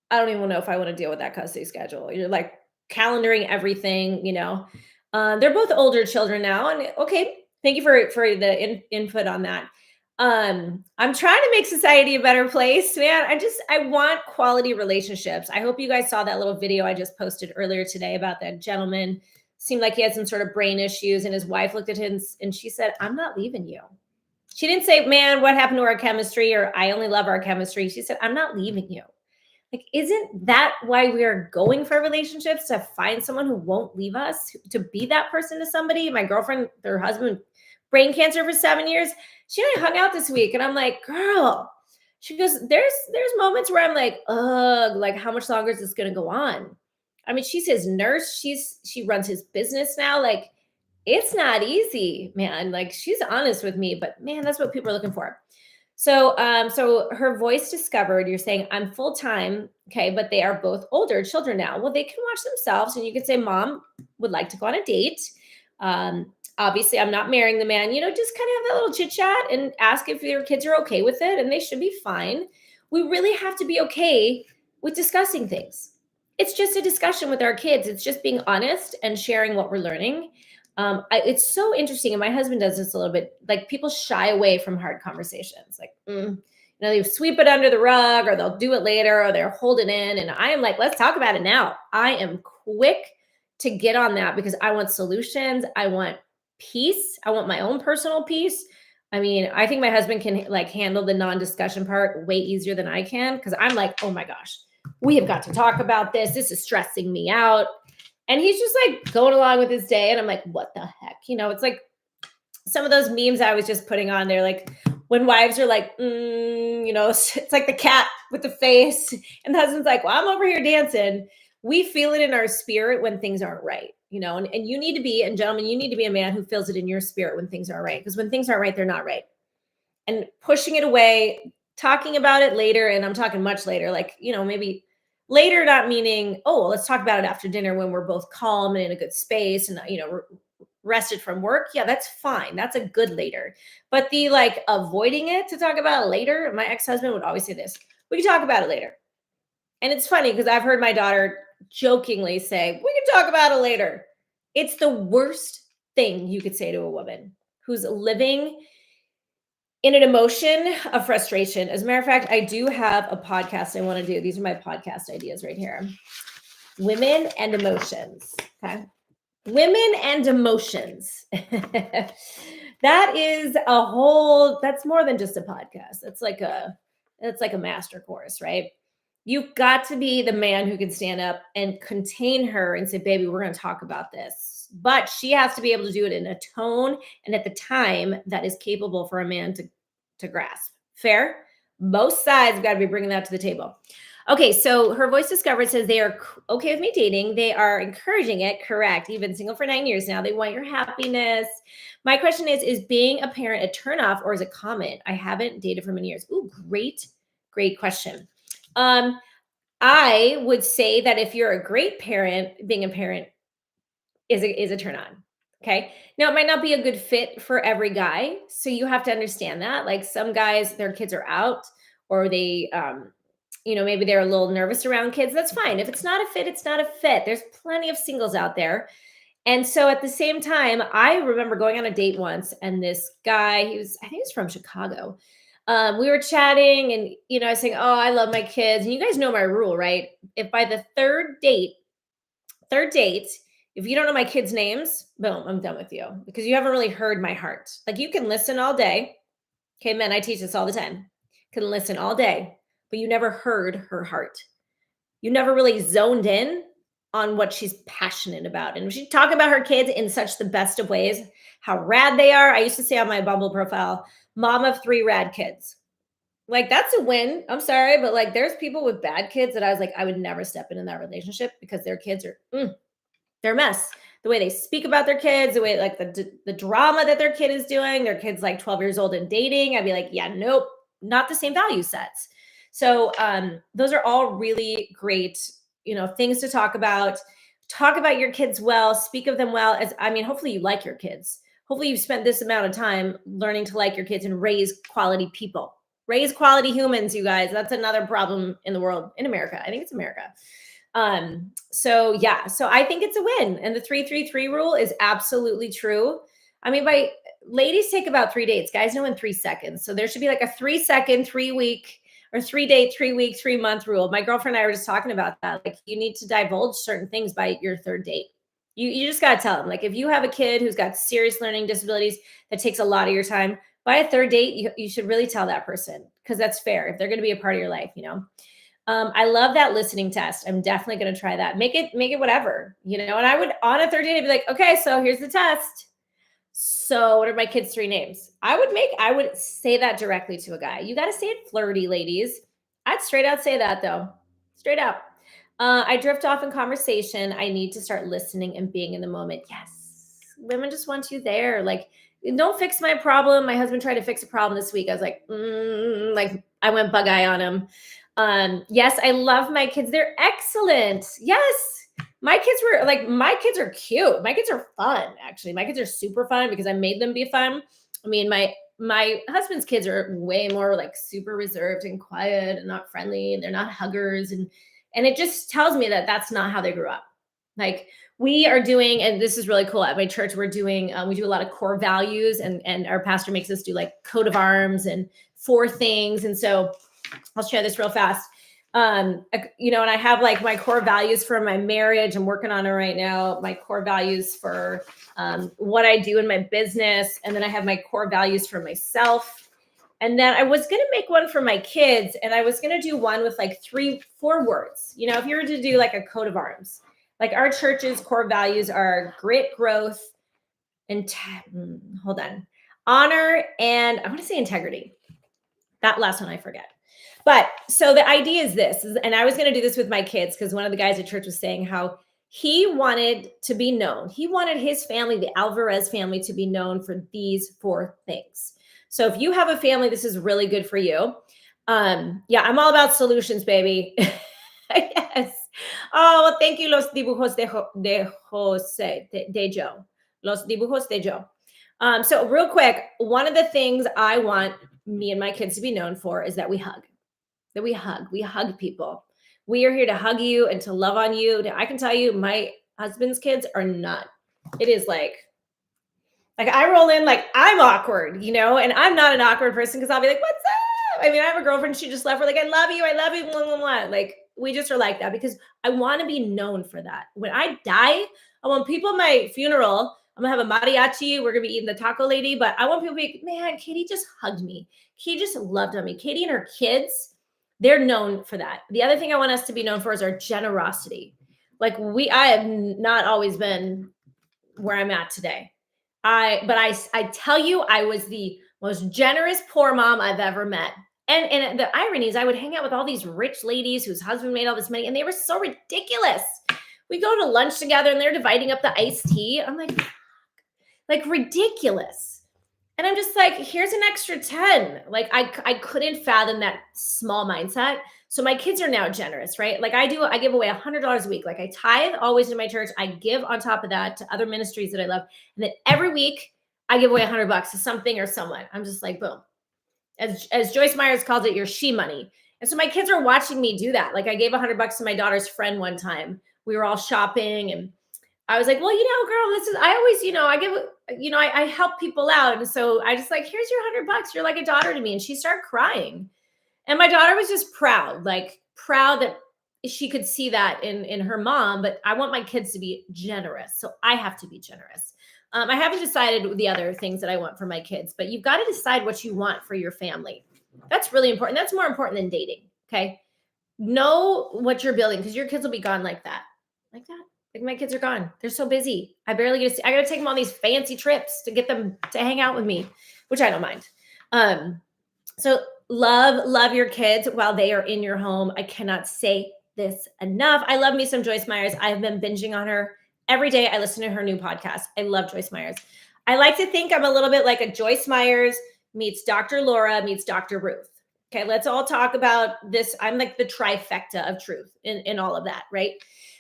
I don't even know if I want to deal with that custody schedule. You're like calendaring everything. They're both older children now. And okay, thank you for the input on that. I'm trying to make society a better place, man. I want quality relationships. I hope you guys saw that little video I just posted earlier today about that gentleman. Seemed like he had some sort of brain issues, and his wife looked at him and she said, I'm not leaving you. She didn't say, man, what happened to our chemistry? Or I only love our chemistry. She said, I'm not leaving you. Like, isn't that why we are going for relationships, to find someone who won't leave us, to be that person to somebody? My girlfriend, her husband, brain cancer for 7 years. She and I hung out this week, and I'm like, girl, she goes, there's moments where I'm like, ugh, like, how much longer is this going to go on? I mean, she's his nurse. She runs his business now. Like, it's not easy, man. Like, she's honest with me, but man, that's what people are looking for. So her voice discovered, you're saying, I'm full time. Okay. But they are both older children now. Well, they can watch themselves, and you could say, mom would like to go on a date. Obviously I'm not marrying the man, just kind of have that little chit chat and ask if your kids are okay with it, and they should be fine. We really have to be okay with discussing things. It's just a discussion with our kids. It's just being honest and sharing what we're learning. It's so interesting. And my husband does this a little bit. Like, people shy away from hard conversations. Like, they sweep it under the rug, or they'll do it later, or they're holding in. And I am like, let's talk about it now. I am quick to get on that because I want solutions. I want peace. I want my own personal peace. I mean, I think my husband can handle the non-discussion part way easier than I can, because I'm like, oh my gosh, we have got to talk about this. This is stressing me out. And he's just like going along with his day. And I'm like, what the heck? It's like some of those memes I was just putting on there, like when wives are like, it's like the cat with the face. And the husband's like, well, I'm over here dancing. We feel it in our spirit when things aren't right, and you need to be, and gentlemen, you need to be a man who feels it in your spirit when things aren't right. Because when things aren't right, they're not right. And pushing it away, talking about it later, and I'm talking much later, maybe later, not meaning, oh, well, let's talk about it after dinner when we're both calm and in a good space and, rested from work. Yeah, that's fine. That's a good later. But the avoiding it to talk about it later, my ex-husband would always say this, we can talk about it later. And it's funny because I've heard my daughter jokingly say, we can talk about it later. It's the worst thing you could say to a woman who's living in an emotion of frustration. As a matter of fact, I do have a podcast I want to do. These are my podcast ideas right here. women and emotions. Okay. Women and emotions. That is a whole, that's more than just a podcast. That's like a master course, right? You've got to be the man who can stand up and contain her and say, baby, we're going to talk about this. But she has to be able to do it in a tone and at the time that is capable for a man to grasp. Fair? Both sides got to be bringing that to the table. Okay, so her voice discovered says they are okay with me dating. They are encouraging it. Correct. You've been single for 9 years now. They want your happiness. My question is being a parent a turnoff or is it common? I haven't dated for many years. Ooh, great question. I would say that if you're a great parent, being a parent is a turn on. Okay. Now it might not be a good fit for every guy. So you have to understand that. Like some guys, their kids are out or they maybe they're a little nervous around kids. That's fine. If it's not a fit, it's not a fit. There's plenty of singles out there. And so at the same time, I remember going on a date once and this guy, I think he was from Chicago. We were chatting and, I was saying, oh, I love my kids. And you guys know my rule, right? If by the third date, if you don't know my kids' names, boom, I'm done with you because you haven't really heard my heart. Like you can listen all day. Okay, men, I teach this all the time. Can listen all day, but you never heard her heart. You never really zoned in on what she's passionate about. And she talk about her kids in such the best of ways, how rad they are. I used to say on my Bumble profile, mom of 3 rad kids. Like that's a win. I'm sorry, but like there's people with bad kids that I was like, I would never step into that relationship because their kids are they're a mess. The way they speak about their kids, the way like the drama that their kid is doing, their kid's like 12 years old and dating. I'd be like, yeah, nope, not the same value sets. So those are all really great, things to talk about. Talk about your kids well, speak of them well. Hopefully you like your kids. Hopefully you've spent this amount of time learning to like your kids and raise quality people. Raise quality humans, you guys. That's another problem in the world, in America. I think it's America. So I think it's a win. And the 3-3-3 rule is absolutely true. By ladies take about 3 dates, guys know in 3 seconds. So there should be like a 3-second, 3-week or 3-date, 3-week, 3-month rule. My girlfriend and I were just talking about that. Like you need to divulge certain things by your 3rd date. You just got to tell them, like, if you have a kid who's got serious learning disabilities that takes a lot of your time, by a 3rd date, you should really tell that person because that's fair if they're going to be a part of your life, I love that listening test. I'm definitely going to try that. Make it whatever, and I would on a 3rd date, I'd be like, okay, so here's the test. So what are my kids' 3 names? I would say that directly to a guy. You got to say it flirty, ladies. I'd straight out say that though. Straight out. I drift off in conversation. I need to start listening and being in the moment. Yes. Women just want you there. Like, don't fix my problem. My husband tried to fix a problem this week. I was like, like I went bug eye on him. Yes, I love my kids. They're excellent. Yes. My kids are cute. My kids are fun, actually. My kids are super fun because I made them be fun. My husband's kids are way more like super reserved and quiet and not friendly, and they're not huggers. And it just tells me that that's not how they grew up. Like we are doing, and this is really cool at my church, we do a lot of core values and our pastor makes us do like coat of arms and 4 things. And so I'll share this real fast. And I have like my core values for my marriage. I'm working on it right now. My core values for what I do in my business. And then I have my core values for myself. And then I was going to make one for my kids, and I was going to do one with like 3-4 words. If you were to do like a coat of arms, like our church's core values are grit, growth, and honor, and I want to say integrity. That last one I forget. But so the idea is this, and I was going to do this with my kids because one of the guys at church was saying how he wanted to be known. He wanted his family, the Alvarez family, to be known for these 4 things. So if you have a family, this is really good for you. I'm all about solutions, baby. Yes. Oh, well, thank you, Los Dibujos de Jose, de Joe. Los Dibujos de Joe. So real quick, one of the things I want me and my kids to be known for is that we hug. We hug people. We are here to hug you and to love on you. I can tell you, my husband's kids are not. It is like I roll in like I'm awkward, and I'm not an awkward person because I'll be like, what's up? I have a girlfriend. She just left. We're like, I love you. Blah, blah, blah. Like we just are like that because I want to be known for that. When I die, I want people at my funeral. I'm gonna have a mariachi. We're gonna be eating the taco lady, but I want people to be, man, Katy just hugged me. Katy just loved on me. Katy and her kids, they're known for that. The other thing I want us to be known for is our generosity. Like I have not always been where I'm at today. I tell you, I was the most generous poor mom I've ever met. And the irony is I would hang out with all these rich ladies whose husband made all this money and they were so ridiculous. We go to lunch together and they're dividing up the iced tea. I'm like ridiculous. And I'm just like, here's an extra 10. Like I couldn't fathom that small mindset. So my kids are now generous, right? Like I give away $100 a week. Like I tithe always in my church. I give on top of that to other ministries that I love. And then every week I give away $100 to something or someone. I'm just like, boom. As Joyce Myers calls it, your she money. And so my kids are watching me do that. Like I gave $100 to my daughter's friend one time. We were all shopping and I was like, well, girl, I always, I give, I help people out. And so I just like, here's your $100. You're like a daughter to me. And she started crying. And my daughter was just proud that she could see that in her mom, but I want my kids to be generous. So I have to be generous. I haven't decided the other things that I want for my kids, but you've got to decide what you want for your family. That's really important. That's more important than dating. Okay. Know what you're building because your kids will be gone like that. Like my kids are gone. They're so busy. I barely get to see. I got to take them on these fancy trips to get them to hang out with me, which I don't mind. So love your kids while they are in your home. I cannot say this enough. I love me some Joyce Myers. I've been binging on her every day. I listen to her new podcast. I love Joyce Myers. I like to think I'm a little bit like a Joyce Myers meets Dr. Laura meets Dr. Ruth. Okay, let's all talk about this. I'm like the trifecta of truth in all of that, right?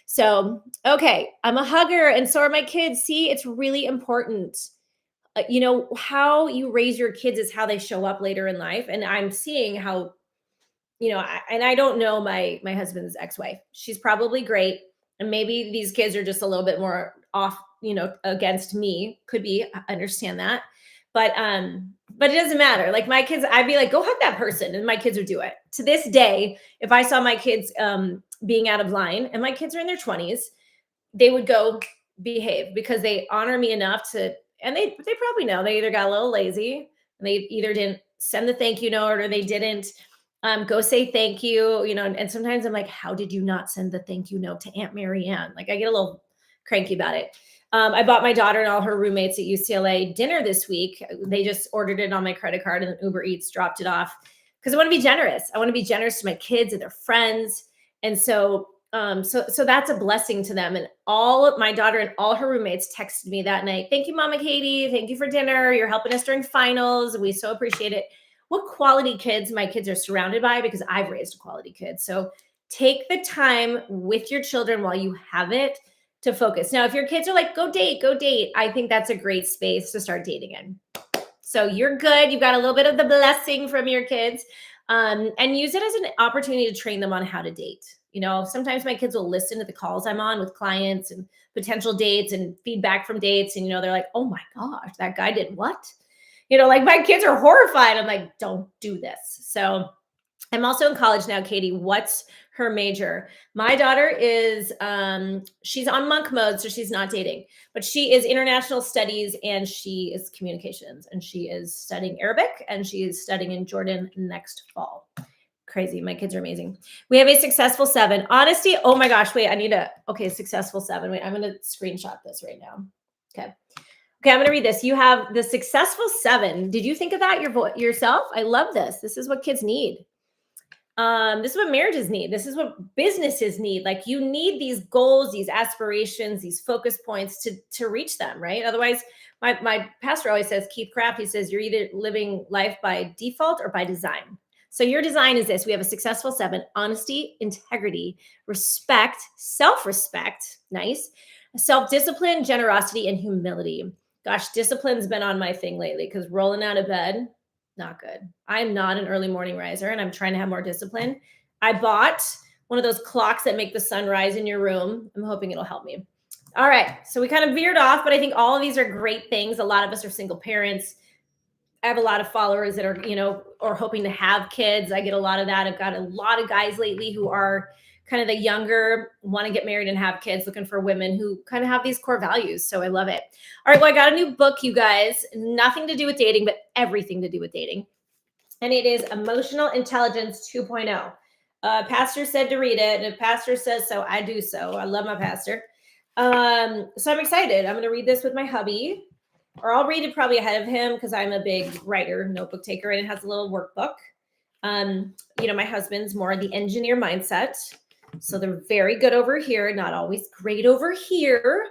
So, okay, I'm a hugger and so are my kids. See, it's really important. How you raise your kids is how they show up later in life. And I'm seeing how, I don't know my husband's ex-wife. She's probably great. And maybe these kids are just a little bit more off, against me. Could be, I understand that. But it doesn't matter. Like my kids, I'd be like, go hug that person. And my kids would do it. To this day, if I saw my kids being out of line and my kids are in their 20s, they would go behave because they honor me enough to, and they probably know they either got a little lazy and they either didn't send the thank you note or they didn't go say thank you, and sometimes I'm like, how did you not send the thank you note to Aunt Mary Ann? Like I get a little cranky about it. I bought my daughter and all her roommates at UCLA dinner this week. They just ordered it on my credit card and Uber Eats dropped it off because I want to be generous. I want to be generous to my kids and their friends. And so that's a blessing to them. And my daughter and all her roommates texted me that night. Thank you, Mama Katy. Thank you for dinner. You're helping us during finals. We so appreciate it. What quality kids my kids are surrounded by because I've raised a quality kid. So take the time with your children while you have it to focus. Now, if your kids are like, go date, I think that's a great space to start dating in. So you're good. You've got a little bit of the blessing from your kids and use it as an opportunity to train them on how to date. Sometimes my kids will listen to the calls I'm on with clients and potential dates and feedback from dates. And, they're like, oh my gosh, that guy did what? Like my kids are horrified. I'm like, don't do this. So I'm also in college now, Katy. What's her major? My daughter is, she's on monk mode, so she's not dating, but she is international studies and she is communications and she is studying Arabic and she is studying in Jordan next fall. Crazy. My kids are amazing. We have a successful 7. Honesty. Oh my gosh. Wait, successful 7. Wait, I'm going to screenshot this right now. Okay, I'm going to read this. You have the successful 7. Did you think of that yourself? I love this. This is what kids need. This is what marriages need. This is what businesses need. Like you need these goals, these aspirations, these focus points to reach them, right? Otherwise, my pastor always says, Keith Craft, he says, you're either living life by default or by design. So your design is this. We have a successful 7: honesty, integrity, respect, self-respect, nice, self-discipline, generosity, and humility. Gosh, discipline's been on my thing lately because rolling out of bed, not good. I'm not an early morning riser and I'm trying to have more discipline. I bought one of those clocks that make the sun rise in your room. I'm hoping it'll help me. All right. So we kind of veered off, but I think all of these are great things. A lot of us are single parents. I have a lot of followers that are, or hoping to have kids. I get a lot of that. I've got a lot of guys lately who are kind of the younger, want to get married and have kids, looking for women who kind of have these core values. So I love it. All right, well, I got a new book, you guys. Nothing to do with dating, but everything to do with dating. And it is Emotional Intelligence 2.0. Pastor said to read it, and if pastor says so, I do so. I love my pastor. So I'm excited. I'm going to read this with my hubby, or I'll read it probably ahead of him because I'm a big writer, notebook taker, and it has a little workbook. My husband's more the engineer mindset. So they're very good over here, not always great over here.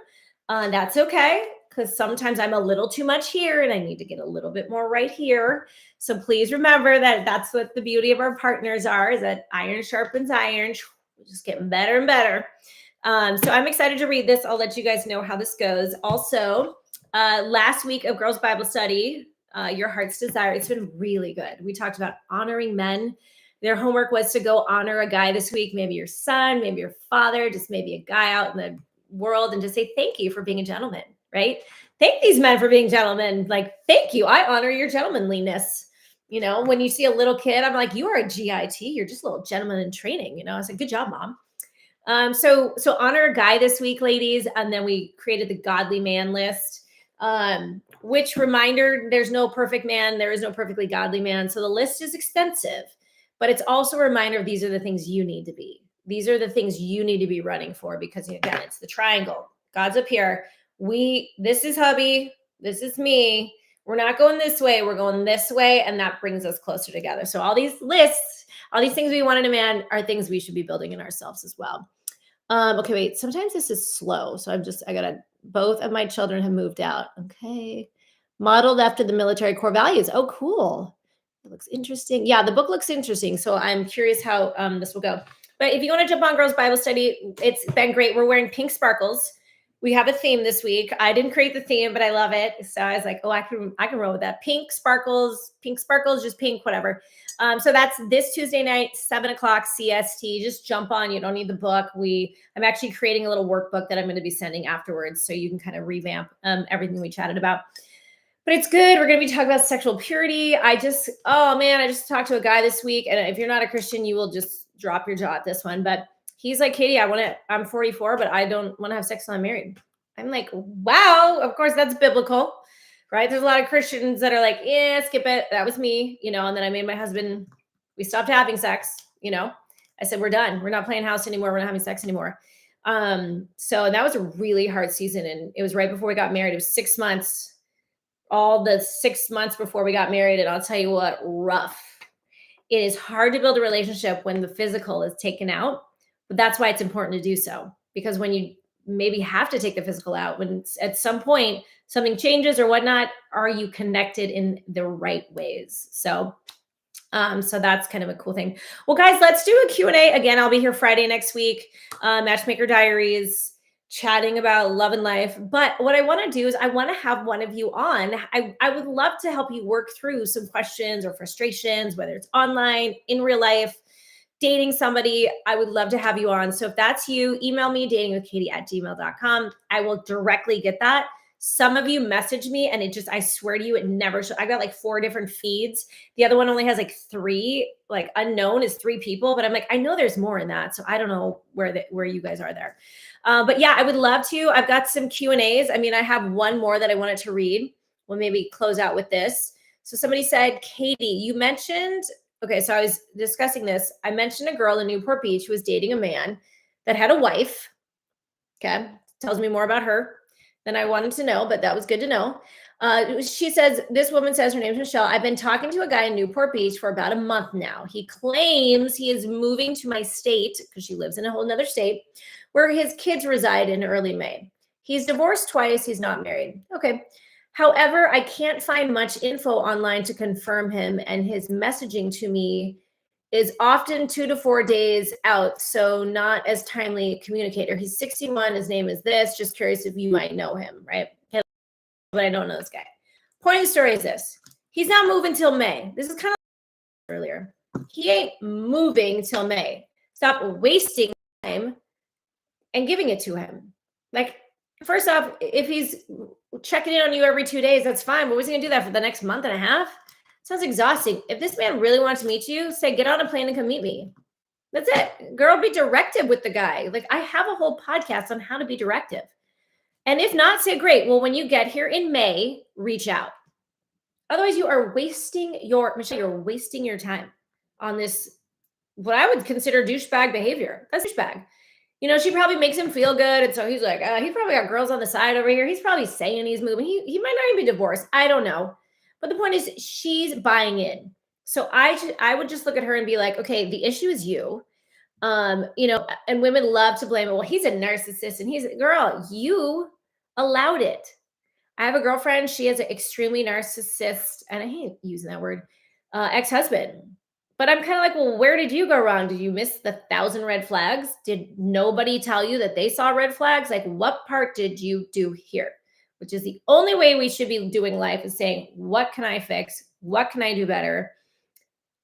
That's okay, because sometimes I'm a little too much here and I need to get a little bit more right here. So please remember that that's what the beauty of our partners are, is that iron sharpens iron. We're just getting better and better. So I'm excited to read this. I'll let you guys know how this goes. Also, last week of Girls Bible Study, Your Heart's Desire, it's been really good. We talked about honoring men. Their homework was to go honor a guy this week, maybe your son, maybe your father, just maybe a guy out in the world, and just say thank you for being a gentleman, right? Thank these men for being gentlemen. Like, thank you. I honor your gentlemanliness. When you see a little kid, I'm like, you are a GIT. You're just a little gentleman in training. I said, good job, Mom. So honor a guy this week, ladies. And then we created the godly man list, which reminder, there's no perfect man. There is no perfectly godly man. So the list is extensive, but it's also a reminder of these are the things you need to be. These are the things you need to be running for, because again, it's the triangle. God's up here. This is hubby. This is me. We're not going this way. We're going this way. And that brings us closer together. So all these lists, all these things we want in a man are things we should be building in ourselves as well. Okay, wait. Sometimes this is slow. So both of my children have moved out. Okay. Modeled after the military core values. Oh, cool. It looks interesting. Yeah, the book looks interesting. So I'm curious how this will go. But if you want to jump on Girls Bible Study, it's been great. We're wearing pink sparkles. We have a theme this week. I didn't create the theme, but I love it. So I was like, oh, I can roll with that. Pink sparkles, just pink, whatever. So that's this Tuesday night, 7:00 CST. Just jump on. You don't need the book. I'm actually creating a little workbook that I'm going to be sending afterwards, so you can kind of revamp everything we chatted about. But it's good. We're going to be talking about sexual purity. I just talked to a guy this week, and if you're not a Christian, you will just drop your jaw at this one. But he's like, Katy, I'm 44, but I don't want to have sex until I'm married. I'm like, wow, of course that's biblical, right? There's a lot of Christians that are like, yeah, skip it. That was me, and then I made my husband, we stopped having sex, I said, we're done. We're not playing house anymore. We're not having sex anymore. So that was a really hard season. And it was right before we got married. It was 6 months, all the 6 months before we got married. And I'll tell you what, rough. It is hard to build a relationship when the physical is taken out, but that's why it's important to do so. Because when you maybe have to take the physical out, when at some point something changes or whatnot, are you connected in the right ways? So that's kind of a cool thing. Well, guys, let's do a Q&A. Again, I'll be here Friday next week. Matchmaker Diaries, chatting about love and life. But what I want to do is I want to have one of you on. I would love to help you work through some questions or frustrations, whether it's online, in real life, dating somebody. I would love to have you on. So if that's you, email me, datingwithkaty@gmail.com. I will directly get that. Some of you message me and I swear to you, it never shows. I got like 4 different feeds. The other one only has like 3, like unknown is 3 people, but I'm like, I know there's more in that. So I don't know where you guys are there. But yeah, I would love to. I've got some Q&As. I have one more that I wanted to read. We'll maybe close out with this. So somebody said, Katy, you mentioned, okay, so I was discussing this. I mentioned a girl in Newport Beach who was dating a man that had a wife. Okay, tells me more about her than I wanted to know, but that was good to know. This woman says, her name is Michelle. I've been talking to a guy in Newport Beach for about a month now. He claims he is moving to my state, because she lives in a whole nother state, where his kids reside in early May. He's divorced twice. He's not married. Okay. However, I can't find much info online to confirm him, and his messaging to me is often 2 to 4 days out, so not as timely communicator. He's 61. His name is this. Just curious if you might know him, right? Okay, but I don't know this guy. Point of the story is this. He's not moving till May. This is kind of earlier. He ain't moving till May. Stop wasting time and giving it to him. Like, first off, if he's checking in on you every 2 days, that's fine. But was he gonna do that for the next month and a half? Sounds exhausting. If this man really wants to meet you, say, get on a plane and come meet me. That's it. Girl, be directive with the guy. Like, I have a whole podcast on how to be directive. And if not, say, great. Well, when you get here in May, reach out. Otherwise, you are wasting Michelle, you're wasting your time on this, what I would consider douchebag behavior. That's douchebag. You know, she probably makes him feel good. And so he's like, he probably got girls on the side over here. He's probably saying he's moving. He might not even be divorced. I don't know. But the point is, she's buying in. So I would just look at her and be like, okay, the issue is you. You know, and women love to blame it. Well, he's a narcissist and he's, girl, you allowed it. I have a girlfriend. She has an extremely narcissist, and I hate using that word, ex-husband. But I'm kind of like, well, where did you go wrong? Did you miss the 1,000 red flags? Did nobody tell you that they saw red flags? Like, what part did you do here? Which is the only way we should be doing life, is saying, what can I fix? What can I do better?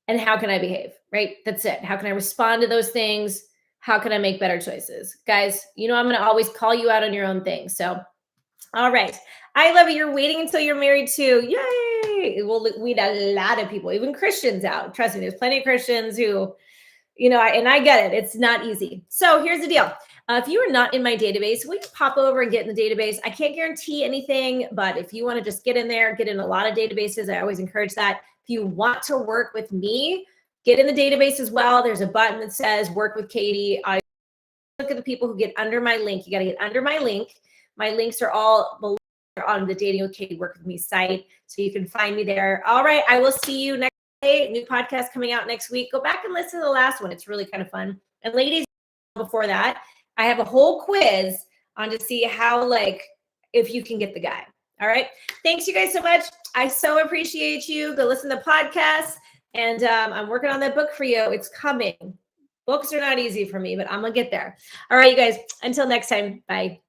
And how can I behave? Right? That's it. How can I respond to those things? How can I make better choices? Guys, you know, I'm going to always call you out on your own things. So, all right. I love it. You're waiting until you're married too. Yay. We'll weed a lot of people, even Christians out. Trust me, there's plenty of Christians who, you know, and I get it. It's not easy. So here's the deal. If you are not in my database, we can pop over and get in the database. I can't guarantee anything, but if you want to just get in there, get in a lot of databases, I always encourage that. If you want to work with me, get in the database as well. There's a button that says work with Katy. I look at the people who get under my link. You got to get under my link. My links are all below on the Dating with Katy Work With Me site, so you can find me there. All right, I will see you next day. New podcast coming out next week. Go back and listen to the last one. It's really kind of fun. And ladies, before that, I have a whole quiz on to see how, like, if you can get the guy. All right. Thanks you guys so much. I so appreciate you. Go listen to the podcast, and I'm working on that book for you. It's coming. Books are not easy for me, but I'm gonna get there. All right, you guys. Until next time. Bye.